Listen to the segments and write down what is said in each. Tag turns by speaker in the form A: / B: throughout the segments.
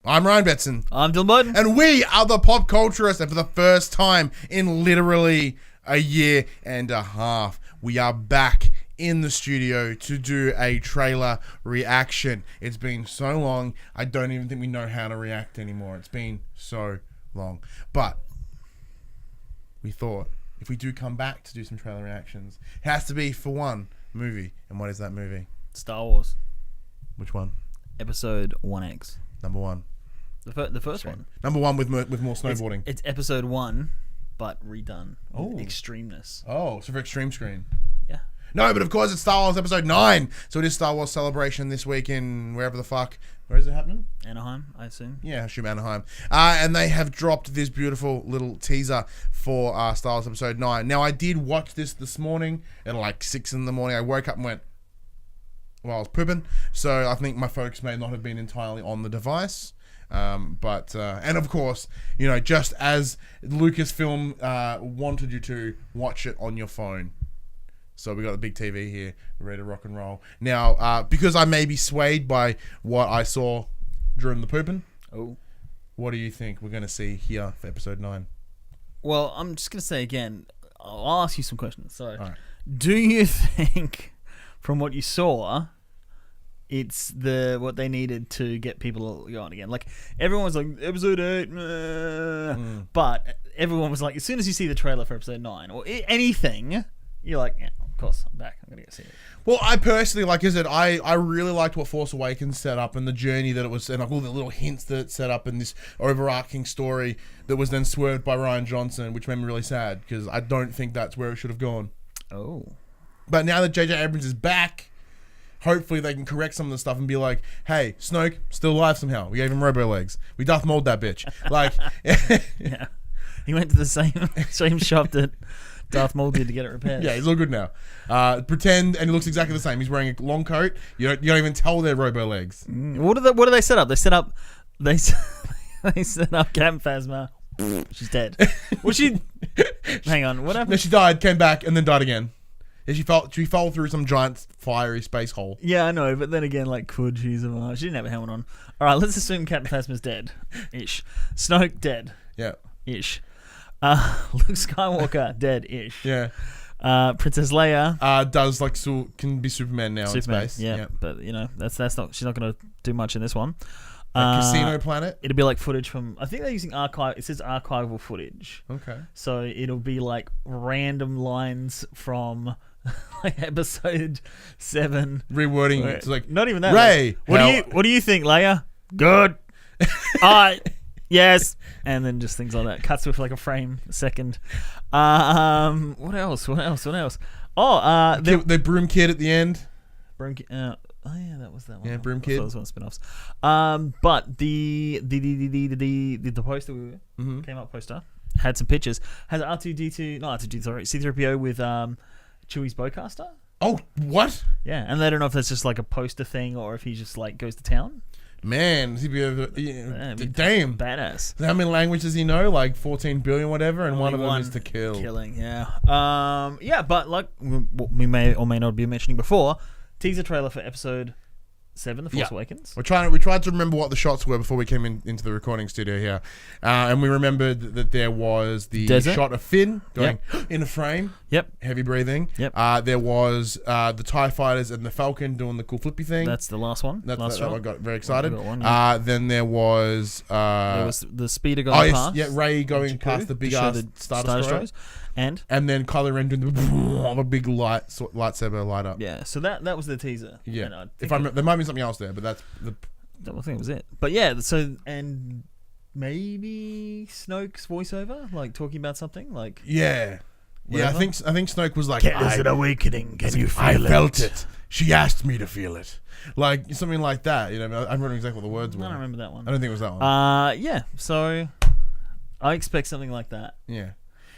A: I'm Ryan Betson.
B: I'm Dylan Bowden.
A: And we are the Pop Culturists. And for the first time in literally a year and a half, we are back in the studio to do a trailer reaction. It's been so long, I don't even think we know how to react anymore. It's been so long. But we thought if we do come back to do some trailer reactions, it has to be for one movie. And what is that movie?
B: Star Wars.
A: Which one?
B: Episode 1X.
A: Number one.
B: The first one.
A: Number one with more snowboarding.
B: It's episode 1, but redone.
A: Oh.
B: With extremeness.
A: Oh, so for extreme screen.
B: Yeah.
A: No, but of course it's Star Wars Episode 9. So it is Star Wars Celebration this week in wherever the fuck. Where is it happening?
B: Anaheim, I assume.
A: Yeah, I assume Anaheim. And they have dropped this beautiful little teaser for Star Wars Episode 9. Now, I did watch this morning at like 6 in the morning. I woke up and went, well, I was pooping. So I think my focus may not have been entirely on the device. And of course, you know, just as Lucasfilm wanted you to watch it on your phone. So we got the big TV here, ready to rock and roll. Now, because I may be swayed by what I saw during the pooping.
B: Oh.
A: What do you think we're going to see here for Episode 9?
B: Well, I'm just going to say again, I'll ask you some questions. So,
A: All right.
B: Do you think, from what you saw, it's what they needed to get people going again? Like, everyone was like, Episode 8, but everyone was like, as soon as you see the trailer for Episode 9, or anything, you're like, yeah, of course, I'm back. I'm going to go see it.
A: Well, I personally, like I said, I really liked what Force Awakens set up and the journey that it was, and all the little hints that it set up in this overarching story that was then swerved by Rian Johnson, which made me really sad because I don't think that's where it should have gone.
B: Oh.
A: But now that J.J. Abrams is back, hopefully they can correct some of the stuff and be like, hey, Snoke, still alive somehow. We gave him robo legs. We Darth Mauled that bitch. Like,
B: Yeah. He went to the same shop that Darth Maul did to get it repaired.
A: yeah, he's all good now. Pretend, and he looks exactly the same. He's wearing a long coat. You don't even tell they're robo legs.
B: What do they set up? They set up Captain Phasma. She's dead. Well, hang on. What happened?
A: No, she died, came back, and then died again. Yeah, she fell through some giant fiery space hole.
B: Yeah, I know, but then again, like, could she survive? She didn't have a helmet on. All right, let's assume Captain Phasma's dead. Ish. Snoke dead.
A: Yeah.
B: Ish. Luke Skywalker dead. Ish.
A: Yeah.
B: Princess Leia
A: can be Superman now
B: Superman,
A: in space.
B: Yeah, but you know that's not. She's not going to do much in this one.
A: Casino Planet.
B: It'll be like footage from. I think they're using archive. It says archival footage.
A: Okay.
B: So it'll be like random lines from like Episode 7.
A: Rewording it. It's like,
B: not even that.
A: Ray,
B: like, what do you think, Leia? Good. Yes. And then just things like that. Cuts with like a frame a second. What else? Oh,
A: the Broom Kid at the end.
B: Broom Kid. Oh yeah, that was that one.
A: Yeah, Broom Kid.
B: Those one spin-offs. But the poster came up poster had some pictures. Has C-3PO with Chewie's bowcaster.
A: Oh, what?
B: Yeah, and they don't know if that's just like a poster thing or if he just like goes to town.
A: Man, damn.
B: Badass.
A: How many languages does he know? Like 14 billion, whatever, and one of them is to kill.
B: Killing, yeah. Yeah, but like we may or may not be mentioning before, teaser trailer for Episode 7, The Force Awakens.
A: We tried to remember what the shots were before we came into the recording studio here, and we remembered that there was the shot of Finn going in a frame.
B: Yep.
A: Heavy breathing.
B: Yep.
A: There was the TIE fighters and the Falcon doing the cool flippy thing.
B: That's the last one.
A: That one got very excited. Then there was
B: the speeder going past.
A: Yeah, Rey going past the big ass Star Destroyers.
B: And
A: then Kylo Ren doing the big lightsaber light up.
B: Yeah, so that was the teaser.
A: Yeah, there might be something else there, but that's the.
B: I think it was it. But yeah, so and maybe Snoke's voiceover, like talking about something, like
A: yeah. Whatever. Yeah, I think Snoke was like,
B: "Is it awakening? Can you feel it?"
A: I felt it. She asked me to feel it, like something like that. You know, I don't know exactly what the words were.
B: I don't remember that one.
A: I don't think it was that one.
B: Yeah. So I expect something like that.
A: Yeah.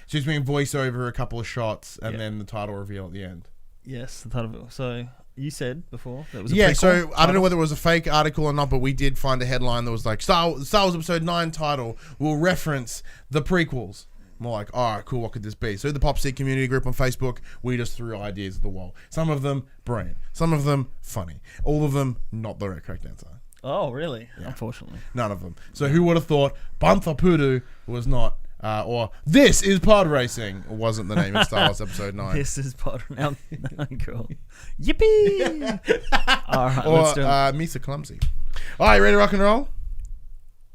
A: She's being voice over a couple of shots and then the title reveal at the end.
B: Yes, the title. So you said before that was
A: a so I don't know whether it was a fake article or not, but we did find a headline that was like Star Wars Episode 9 title will reference the prequels. More like, all right, cool, what could this be? So the PopC community group on Facebook, we just threw ideas at the wall. Some of them brilliant, some of them funny, all of them not the correct answer.
B: Oh, really? Unfortunately.
A: None of them. So who would have thought Banthapudu was not, or This is Pod Racing wasn't the name of Star Wars Episode 9.
B: This is Pod. Now, cool. Yippee! All right,
A: Or
B: let's do it.
A: Misa Clumsy. All right, ready to rock and roll?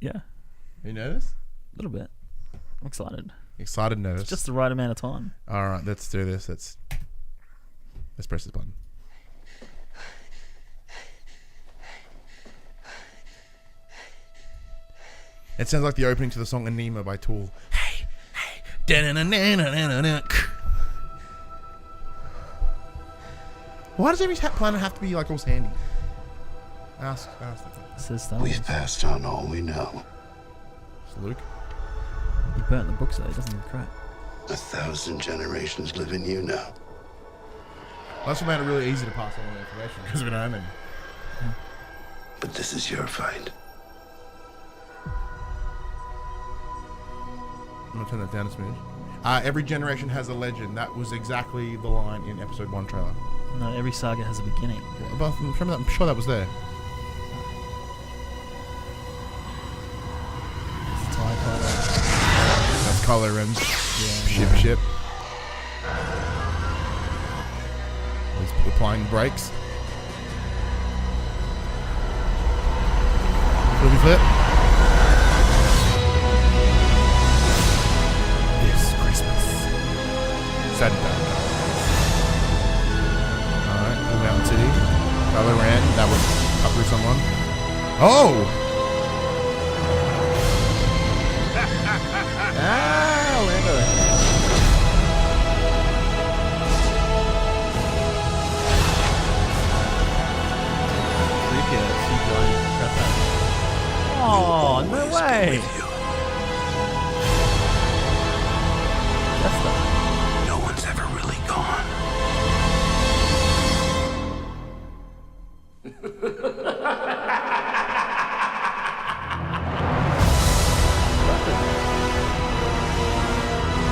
B: Yeah,
A: You nervous?
B: a little bit. I'm excited.
A: Excited, nervous.
B: Just the right amount of time.
A: All right, let's do this. Let's press this button. It sounds like the opening to the song Anima by Tool. Hey, hey. Da-na-na-na-na-na-na. Why does every planet have to be like all sandy? Ask the question.
B: Says Star Wars.
C: We've passed on all we know.
A: It's Luke.
B: He burnt the books though. He doesn't give a crap.
C: 1,000 generations live in you now.
A: That's what made it really easy to pass on the information because we don't have any.
C: But this is your fight.
A: I'm gonna turn that down a smidge. Every generation has a legend. That was exactly the line in Episode 1 trailer.
B: No, every saga has a beginning.
A: I'm sure that was there.
B: It's a TIE fighter.
A: That's Kylo Ren's
B: Yeah.
A: ship. He's applying brakes. Flippy flip. This Christmas. Saturday. Alright, Mountain City. Kylo Ren. That was up with someone. Oh!
B: Lando. Oh, no way! That's the...
C: No one's ever really gone.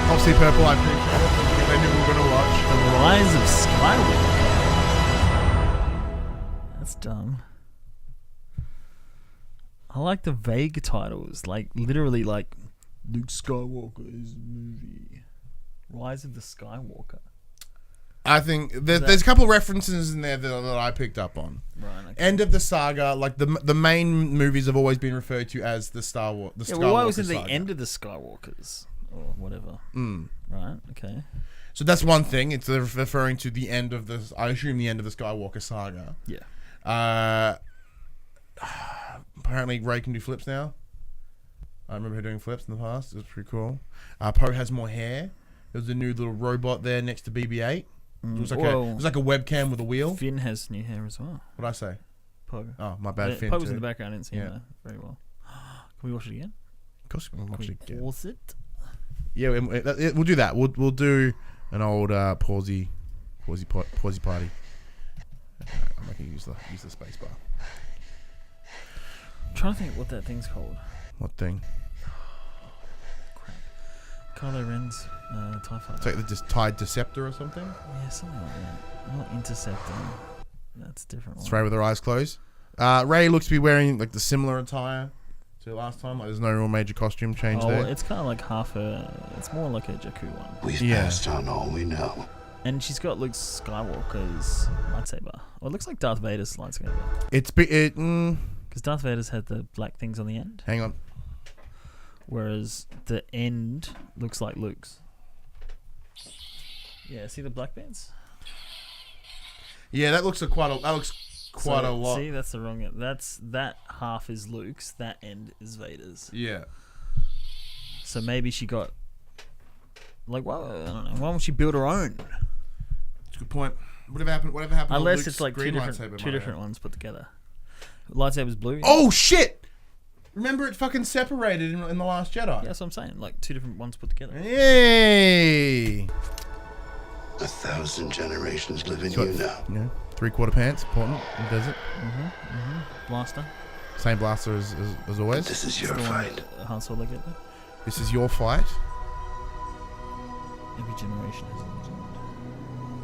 A: PopC Purple, I appreciate it. They knew we were going to watch.
B: The Rise of Skywalker. That's dumb. I like the vague titles, like literally like Luke Skywalker's movie. Rise of the Skywalker.
A: I think there's a couple references in there that I picked up on.
B: Right. Okay.
A: End of the saga, like the main movies have always been referred to as the Star Wars. The
B: Yeah,
A: Skywalker
B: well, why was it the
A: saga.
B: end of the Skywalkers or whatever? Right. Okay.
A: So that's one thing. It's referring to the end of the. I assume the end of the Skywalker saga.
B: Yeah.
A: Apparently, Rey can do flips now. I remember her doing flips in the past. It was pretty cool. Poe has more hair. There's a new little robot there next to BB-8. It was like a webcam with a wheel.
B: Finn has new hair as well.
A: What'd I say?
B: Poe.
A: Oh, my bad. Finn
B: Poe was
A: too.
B: in the background. I didn't see him
A: Yeah.
B: there very well. Can we watch it again?
A: Of course, we'll watch
B: Can
A: it
B: we
A: again.
B: pause it?
A: Yeah, we'll do that. We'll do an old pausey party. I'm not gonna use the space bar.
B: I'm trying to think what that thing's called.
A: What thing?
B: Crap. Kylo Ren's TIE fighter.
A: It's like the tied Deceptor or something.
B: Yeah, something like that. Not Interceptor. That's a different one.
A: It's Rey with her eyes closed. Rey looks to be wearing like the similar attire to last time. Like there's no real major costume change there.
B: It's kind of like half a... It's more like a Jakku one.
C: We've
A: Yeah.
C: passed on all we know.
B: And she's got Luke Skywalker's lightsaber. Well, it looks like Darth Vader's lightsaber. Because Darth Vader's had the black things on the end.
A: Hang on.
B: Whereas the end looks like Luke's. Yeah, see the black bits?
A: Yeah, that looks quite a lot.
B: See, that's the wrong... That half is Luke's. That end is Vader's.
A: Yeah.
B: So maybe she got... Like, well, I don't know. Why won't she build her own?
A: That's a good point. Whatever happened to
B: Unless
A: Luke's
B: it's like two
A: green
B: different
A: lightsaber,
B: ones put together. Lightsaber's blue.
A: Oh shit! Remember it fucking separated in the Last Jedi.
B: Yeah, that's what I'm saying. Like two different ones put together.
A: Yay!
C: 1,000 generations live in
A: So
C: you now.
A: Yeah, 3/4 pants, important in the desert.
B: Blaster.
A: Same blaster as always.
C: This is your
B: The one
C: fight.
B: that Han Solo get there.
A: This is your fight.
B: Every generation has a legend.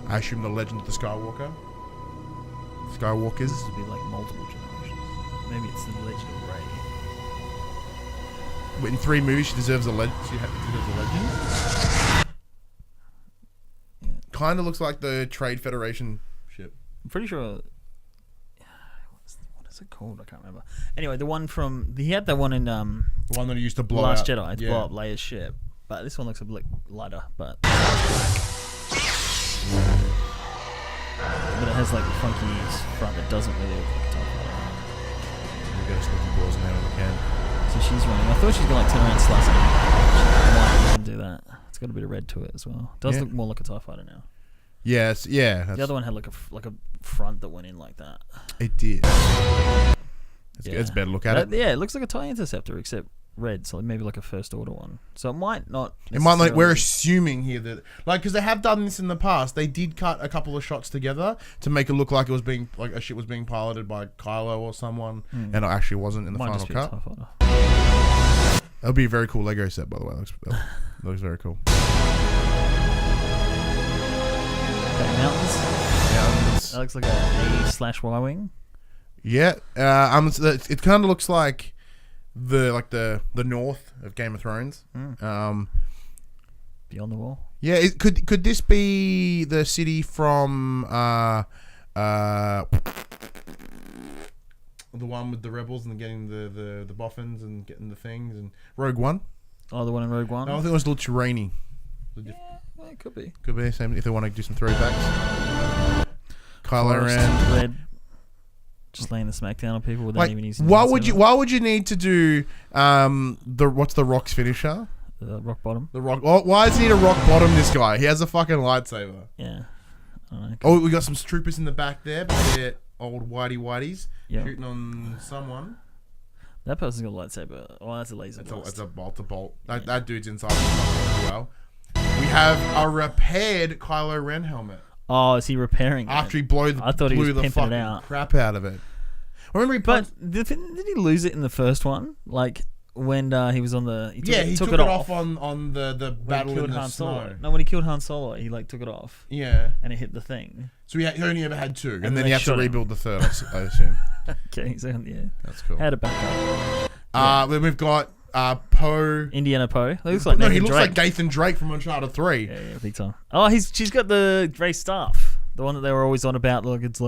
A: I assume the legend of the Skywalker.
B: This
A: Skywalkers.
B: would be like multiple generations. Maybe it's the Legend of Rey.
A: In 3 movies, she deserves a legend. She deserves a legend. Kind of looks like the Trade Federation ship.
B: I'm pretty sure. What is it called? I can't remember. Anyway, the one from he had that one in
A: The one that he used to blow
B: Last
A: out.
B: Jedi to blow up Leia's ship, but this one looks a bit lighter. But it has like a funky front that doesn't really look like a TIE fighter.
A: We'll get us looking balls in there when we can.
B: So she's running. I thought she was gonna like turn around and slice it. She might even do that. It's got a bit of red to it as well. It does look more like a TIE fighter now.
A: Yes, yeah.
B: The other one had like a front that went in like that.
A: It did. It's better look at it.
B: Yeah, it looks like a TIE Interceptor except red, so maybe like a First Order one. So it might not.
A: It might not. We're assuming here that, like, because they have done this in the past. They did cut a couple of shots together to make it look like it was being like a ship was being piloted by Kylo or someone, and it actually wasn't in the final cut. That'll be a very cool Lego set, by the way. That looks very cool.
B: Okay, mountains. That looks like a A/Y wing.
A: Yeah, it kind of looks like the north of Game of Thrones.
B: Beyond the Wall.
A: Yeah, could this be the city from the one with the rebels and getting the boffins and getting the things and Rogue One?
B: Oh, the one in Rogue One.
A: No, I think it was a little terrainy.
B: Yeah, well, it could be.
A: Could be same if they want to do some throwbacks. Kylo
B: Forest,
A: Ren.
B: Red. Just laying the smackdown on people without even using.
A: Why would you need to do what's the Rock's finisher?
B: The rock bottom.
A: The Rock. Why does he need a rock bottom? This guy. He has a fucking lightsaber.
B: Yeah. I don't know.
A: Oh, we got some troopers in the back there, but they're old whitey-whiteys shooting on someone.
B: That person's got a lightsaber. Oh, that's a laser.
A: It's a bolt. That dude's inside as well. We have a repaired Kylo Ren helmet.
B: Oh, is he repairing it?
A: After he blew the fucking crap out of it. Remember
B: did he lose it in the first one? Like when he was on the
A: he took it off on the battle in the snow.
B: No, when he killed Han Solo, he like took it off.
A: Yeah,
B: and it hit the thing.
A: So he only ever had 2, and then he had to rebuild the third. I assume.
B: Okay, so yeah,
A: that's cool.
B: Had a backup.
A: Then we've got Poe.
B: Indiana Poe. He looks like
A: he looks like Nathan Drake from Uncharted 3.
B: Yeah, big time. Oh, she's got the Rey staff, the one that they were always on about. Like it's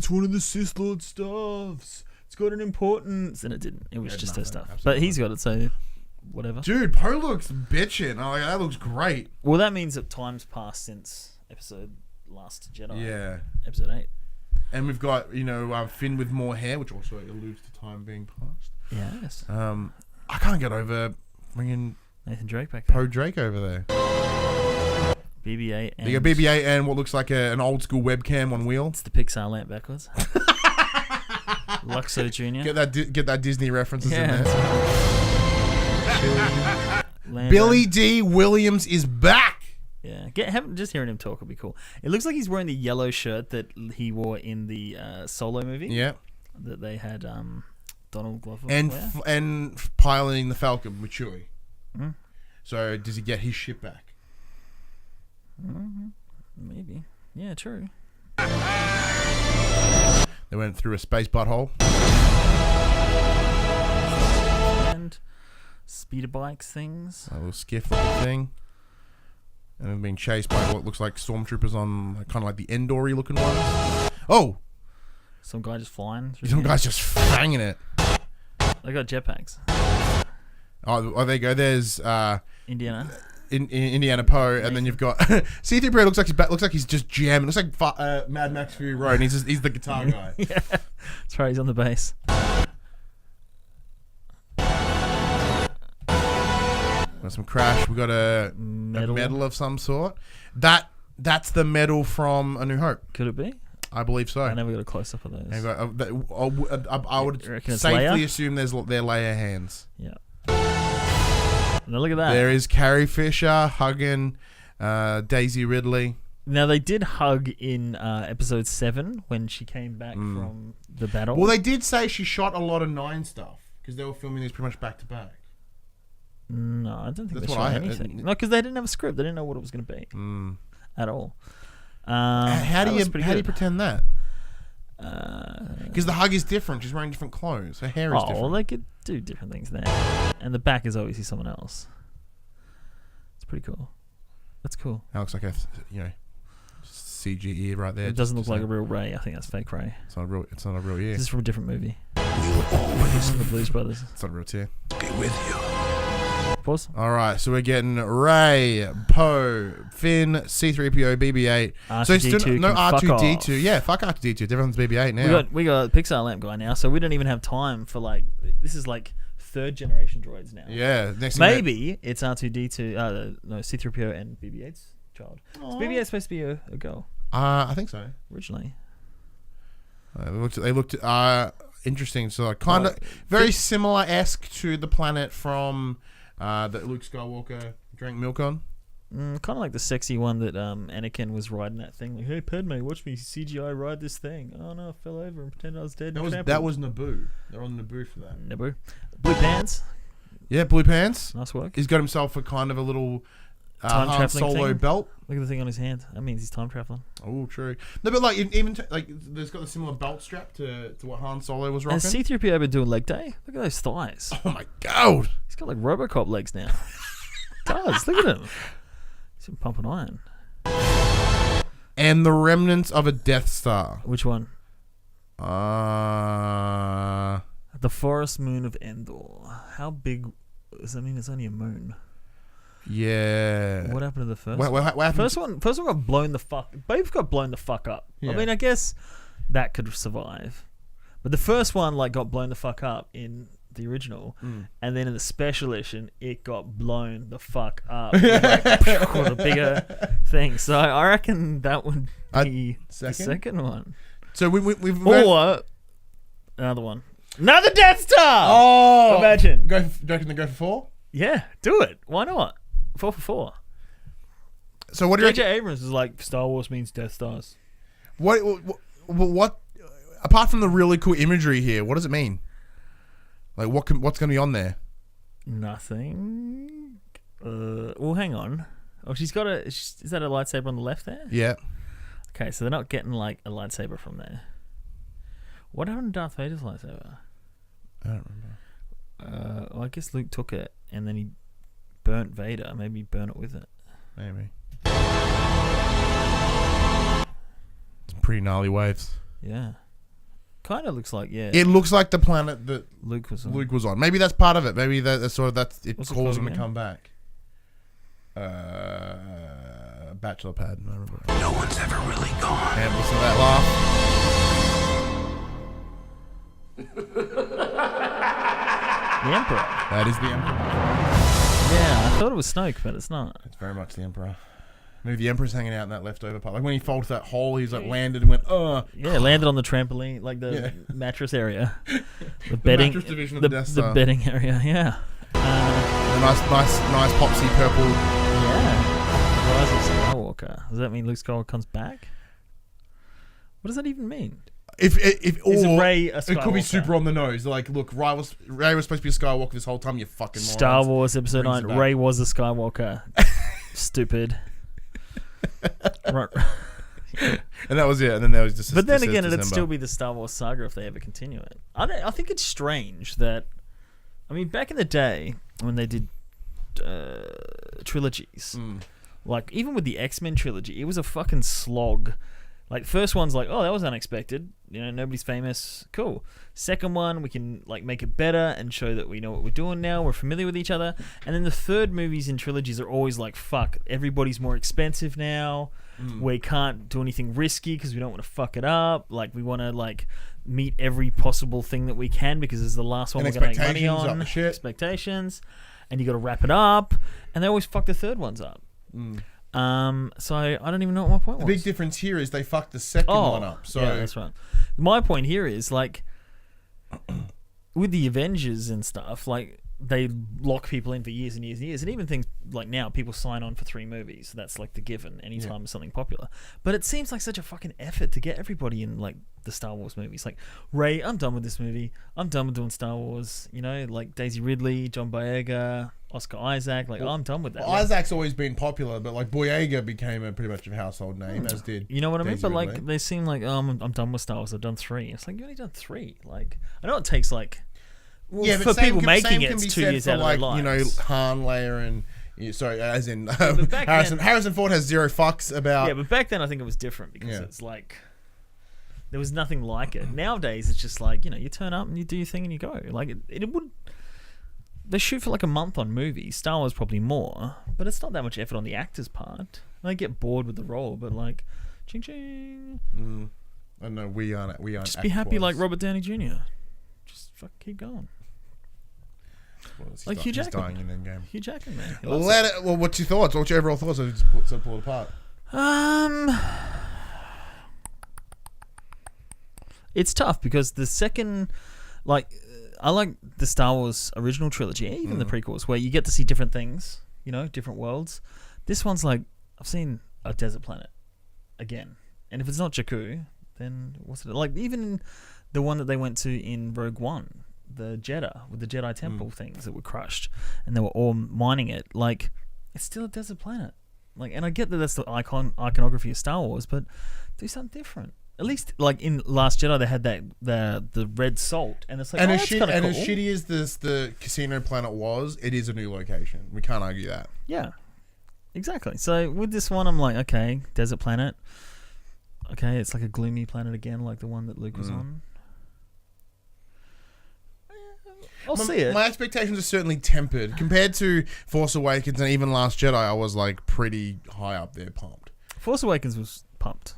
B: one of the Sith Lord staffs. It's got an importance, and it didn't. It was just her stuff. Absolutely. But he's got it, so whatever.
A: Dude, Poe looks bitchin'. Oh, that looks great.
B: Well, that means that time's passed since Last Jedi.
A: Yeah.
B: Episode 8.
A: And we've got Finn with more hair, which also alludes to time being passed.
B: Yes.
A: I can't get over bringing
B: Nathan Drake back.
A: Poe Drake over there.
B: BB-8 and...
A: You got BB-8 and what looks like an old school webcam on wheel.
B: It's the Pixar lamp backwards. Luxo Jr.
A: Get that Disney references in there. Billy D. Williams is back.
B: Yeah, just hearing him talk would be cool. It looks like he's wearing the yellow shirt that he wore in the Solo movie.
A: Yeah.
B: That they had Donald Glover
A: and piloting the Falcon with Chewie.
B: Mm.
A: So does he get his ship back?
B: Mm-hmm. Maybe. Yeah, true.
A: They went through a space butthole.
B: And speeder bikes things.
A: A little skiff looking thing. And then being chased by what looks like stormtroopers on kind of like the Endor-y looking ones. Oh!
B: Some guy just flying.
A: Some guy's just fanging it.
B: They got jetpacks.
A: Oh, there you go. There's
B: Indiana.
A: Indiana Poe, and then you've got C-3PO. Looks like he's just jamming. Looks like Mad Max Fury Road. And he's the guitar guy.
B: Yeah, that's right. He's on the bass.
A: Got some crash. We got a medal of some sort. That's the medal from A New Hope.
B: Could it be?
A: I believe so.
B: I never got a close up of those.
A: I would safely assume they're Leia hands.
B: Yeah. Now look at that.
A: There is Carrie Fisher hugging Daisy Ridley.
B: Now they did hug in episode 7 when she came back from the battle.
A: Well, they did say she shot a lot of 9 stuff because they were filming these pretty much back to back.
B: No, I don't think they shot anything. No, because they didn't have a script. They didn't know what it was going to be at all.
A: How do you pretend that? Because the hug is different. She's wearing different clothes. Her hair is
B: Oh,
A: different.
B: well, they could do different things there. And the back is obviously someone else. It's pretty cool. That's cool.
A: That looks like a, CG ear right there.
B: It doesn't look like a real Ray. I think that's fake Ray.
A: It's not a real. It's not a real ear.
B: This is from a different movie.
C: We'll always
B: The Blues Brothers.
A: It's not a real tear.
C: be with you.
B: Pause.
A: All right, so we're getting Ray, Poe, Finn, C-3PO, BB-8. So it's still no
B: can fuck
A: R2-D2.
B: off.
A: Yeah, fuck R2-D2. Everyone's BB-8 now.
B: We got Pixar lamp guy now, so we don't even have time for like. This is like third generation droids now.
A: Yeah, next thing
B: Maybe it's R2D2. No, C-3PO and BB-8's child. Is BB-8 supposed to be a girl
A: I think so.
B: originally?
A: They looked interesting. So like, kind of very similar-esque to the planet from that Luke Skywalker drank milk on.
B: Kind of like the sexy one that Anakin was riding that thing. Like, hey Padme, watch me CGI ride this thing. Oh no, I fell over and pretended I was dead.
A: That was Naboo. They're on Naboo for that.
B: Naboo. Blue pants.
A: Yeah, blue pants.
B: Nice work.
A: He's got himself a kind of a little
B: Time
A: Han
B: traveling
A: Solo
B: thing.
A: belt.
B: Look at the thing on his hand. That means he's time traveling.
A: Oh, true. No, but like even like there's got a similar belt strap to what Han Solo was rocking.
B: Has C-3PO been doing leg day? Look at those thighs.
A: Oh my god!
B: He's got like RoboCop legs now. Does. Look at him. He's been pumping iron.
A: And the remnants of a Death Star.
B: Which one?
A: Uh
B: The forest moon of Endor. How big does that mean? It's only a moon.
A: yeah.
B: What happened to the first?
A: What happened?
B: First one got blown the fuck. Both got blown the fuck up.
A: Yeah.
B: I mean, I guess that could survive, but the first one like got blown the fuck up in the original, and then in the special edition, it got blown the fuck up with a bigger thing. So I reckon that would be the second one,
A: So we've
B: or another one, another Death Star.
A: Oh,
B: Imagine.
A: Do you reckon they go for 4?
B: Yeah, do it. Why not? 4 for 4.
A: So what do you reckon?
B: J.J. Abrams is like Star Wars means Death Stars.
A: What? Apart from the really cool imagery here, what does it mean? Like what's going to be on there?
B: Nothing. Well, hang on. Oh, she's got a. Is that a lightsaber on the left there?
A: Yeah.
B: Okay, so they're not getting like a lightsaber from there. What happened to Darth Vader's lightsaber?
A: I don't remember.
B: Well, I guess Luke took it and then he burnt Vader. Maybe he burnt it with it.
A: Maybe. Some pretty gnarly waves.
B: Yeah. Kind of looks like
A: It looks like the planet that
B: Luke was on.
A: Luke was on. Maybe that's part of it. Maybe that's it
B: What's it
A: calls
B: called
A: him to
B: again?
A: come back. Bachelor pad. I remember.
C: No one's ever really gone.
A: And listen to that laugh.
B: The Emperor.
A: That is the Emperor.
B: Yeah, I thought it was Snoke, but it's not.
A: It's very much the Emperor. Maybe the Emperor's hanging out in that leftover part. Like when he fell to that hole, he's like landed and went,
B: Yeah, landed on the trampoline, like the mattress area, the bedding,
A: mattress division of the Death
B: the
A: Star.
B: bedding area. Yeah.
A: A nice popsy purple.
B: Yeah. Rise of Skywalker. Does that mean Luke Skywalker comes back? What does that even mean?
A: If
B: Is
A: or
B: Rey a
A: it could be
B: Skywalker?
A: super on the nose. Like, look, Rey was supposed to be a Skywalker this whole time. You fucking morons.
B: Star Wars Episode
A: Brings
B: 9.
A: it back.
B: Rey was a Skywalker. Stupid. Right.
A: And that was it. And then there was just.
B: But then
A: this
B: again, it'd
A: December.
B: still be the Star Wars saga if they ever continue it. I think it's strange that, I mean, back in the day when they did trilogies, like even with the X-Men trilogy, it was a fucking slog. Like, first one's like, oh, that was unexpected. You know, nobody's famous. Cool. Second one, we can like make it better and show that we know what we're doing now. We're familiar with each other. And then the third movies in trilogies are always like, fuck, everybody's more expensive now. We can't do anything risky because we don't want to fuck it up. Like, we want to like meet every possible thing that we can because it's the last one
A: And
B: we're going to make money
A: expectations up
B: on.
A: the shit.
B: Expectations. And you got to wrap it up. And they always fuck the third ones up. So I don't even know what my point was.
A: The big difference here is they fucked the second one up. So
B: yeah, that's right. My point here is like with the Avengers and stuff, like they lock people in for years and years and years, and even things like now people sign on for 3 movies. That's like the given anytime there's something popular. But it seems like such a fucking effort to get everybody in like the Star Wars movies. Like, Ray, I'm done with this movie. I'm done with doing Star Wars. You know, like Daisy Ridley, John Boyega, Oscar Isaac. Like, I'm done with that.
A: Well,
B: Like,
A: Isaac's always been popular, but like Boyega became a pretty much a household name, as did.
B: you know what I mean?
A: Daisy
B: But like,
A: Ridley.
B: they seem like, I'm done with Star Wars. I've done 3. It's like, you only done 3. Like, I know it takes like, well,
A: Yeah, but
B: for
A: same
B: people
A: can-
B: making
A: same
B: it,
A: can be
B: it's 2
A: said
B: years
A: for,
B: out of
A: like,
B: their lives.
A: You know, Han, Leia, and sorry, as in
B: but back
A: Harrison.
B: then-
A: Harrison Ford has zero fucks about.
B: Yeah, but back then I think it was different because
A: Yeah.
B: it's like there was nothing like it. Nowadays it's just like, you know, you turn up and you do your thing and you go. Like it would. They shoot for like a month on movies. Star Wars probably more, but it's not that much effort on the actor's part. They get bored with the role, but like, ching ching.
A: I know we aren't.
B: Just be happy like Robert Downey Jr. Just fucking keep going. Like Hugh
A: He's
B: Jackman.
A: dying in Endgame.
B: Hugh Jackman, man. He loves
A: Let it. Well, what's your thoughts? What's your overall thoughts? So just pull it apart.
B: It's tough because the second, like, I like the Star Wars original trilogy, even the prequels, where you get to see different things, you know, different worlds. This one's like, I've seen a desert planet again, and if it's not Jakku, then what's it like? Even the one that they went to in Rogue One, the Jeddah with the Jedi Temple things that were crushed, and they were all mining it. Like, it's still a desert planet. Like, and I get that that's the iconography of Star Wars, but do something different. At least, like in Last Jedi, they had that the red salt, and it's like,
A: And
B: oh,
A: as
B: that's
A: shit,
B: kind of
A: and
B: cool.
A: as shitty as the casino planet was, it is a new location. We can't argue that.
B: Yeah, exactly. So with this one, I'm like, okay, desert planet. Okay, it's like a gloomy planet again, like the one that Luke was on. I'll see it.
A: My expectations are certainly tempered compared to Force Awakens and even Last Jedi. I was like pretty high up there, pumped.
B: Force Awakens was pumped.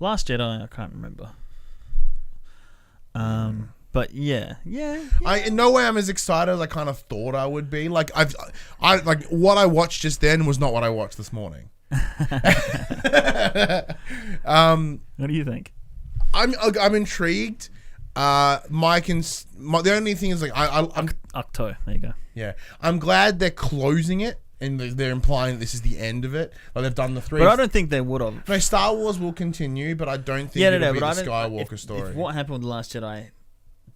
B: Last Jedi, I can't remember. But yeah.
A: I in no way I'm as excited as I kind of thought I would be. Like I like what I watched just then was not what I watched this morning.
B: What do you think?
A: I'm intrigued. The only thing is like I'm
B: Octo. There you go.
A: yeah, I'm glad they're closing it and they're implying that this is the end of it. Like they've done the 3.
B: But I don't think they would have.
A: No, Star Wars will continue, but I don't think it'll be the Skywalker story.
B: If what happened with The Last Jedi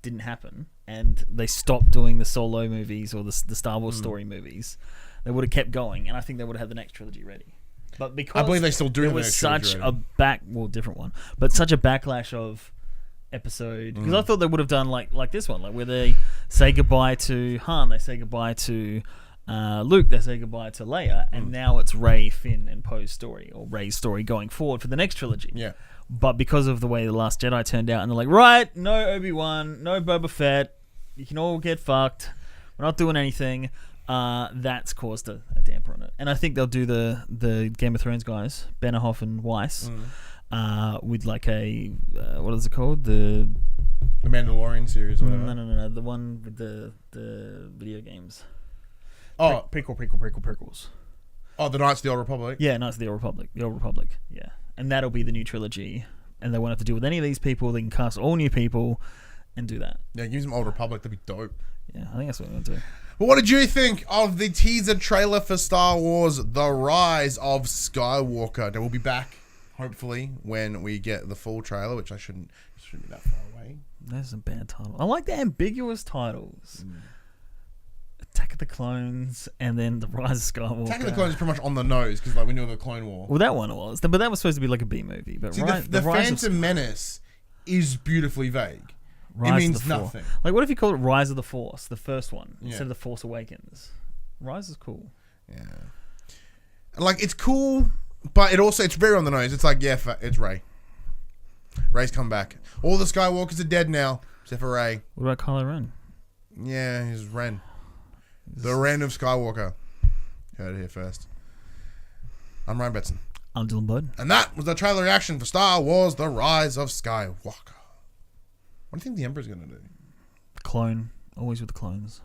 B: didn't happen and they stopped doing the Solo movies or the Star Wars story movies, they would have kept going, and I think they would have had the next trilogy ready. But because
A: I believe they still do
B: there
A: have the
B: was
A: next
B: such
A: trilogy
B: a different one, but such a backlash of episode, because I thought they would have done like this one, like where they say goodbye to Han, they say goodbye to Luke, they say goodbye to Leia, and now it's Rey, Finn, and Poe's story, or Rey's story going forward for the next trilogy.
A: Yeah.
B: But because of the way The Last Jedi turned out, and they're like, right, no Obi-Wan, no Boba Fett, you can all get fucked, we're not doing anything, that's caused a damper on it. And I think they'll do the Game of Thrones guys, Benioff and Weiss, with like a, what is it called? The
A: Mandalorian series or whatever.
B: No, the one with the video games.
A: Oh,
B: Prequels.
A: oh, the Knights of the Old Republic.
B: Yeah, Knights of the Old Republic. The Old Republic, yeah. And that'll be the new trilogy. And they won't have to deal with any of these people. They can cast all new people and do that.
A: Yeah, use them Old Republic. That'd be dope.
B: Yeah, I think that's what we're going to do.
A: But what did you think of the teaser trailer for Star Wars: The Rise of Skywalker? Now we'll be back, hopefully, when we get the full trailer, which shouldn't be that far away.
B: There's a bad title. I like the ambiguous titles. Attack of the Clones, and then The Rise of Skywalker.
A: Attack of the Clones is pretty much on the nose because like we knew the Clone War.
B: Well, that one was, but that was supposed to be like a B movie. But
A: See,
B: Rise,
A: the
B: Rise of
A: Phantom Menace is beautifully vague.
B: Rise
A: It
B: of
A: means
B: the Force.
A: nothing.
B: Like, what if you call it Rise of the Force, the first one,
A: Yeah.
B: instead of The Force Awakens? Rise is cool.
A: Yeah, like it's cool, but it's very on the nose. It's like it's Rey. Rey's come back. All the Skywalkers are dead now, except for Rey.
B: What about Kylo Ren?
A: Yeah, he's Ren. The Ren of Skywalker. Heard it here first. I'm Ryan Betson.
B: I'm Dylan Bud.
A: And that was the trailer reaction for Star Wars: The Rise of Skywalker. What do you think the Emperor's going to do?
B: Clone. Always with the clones.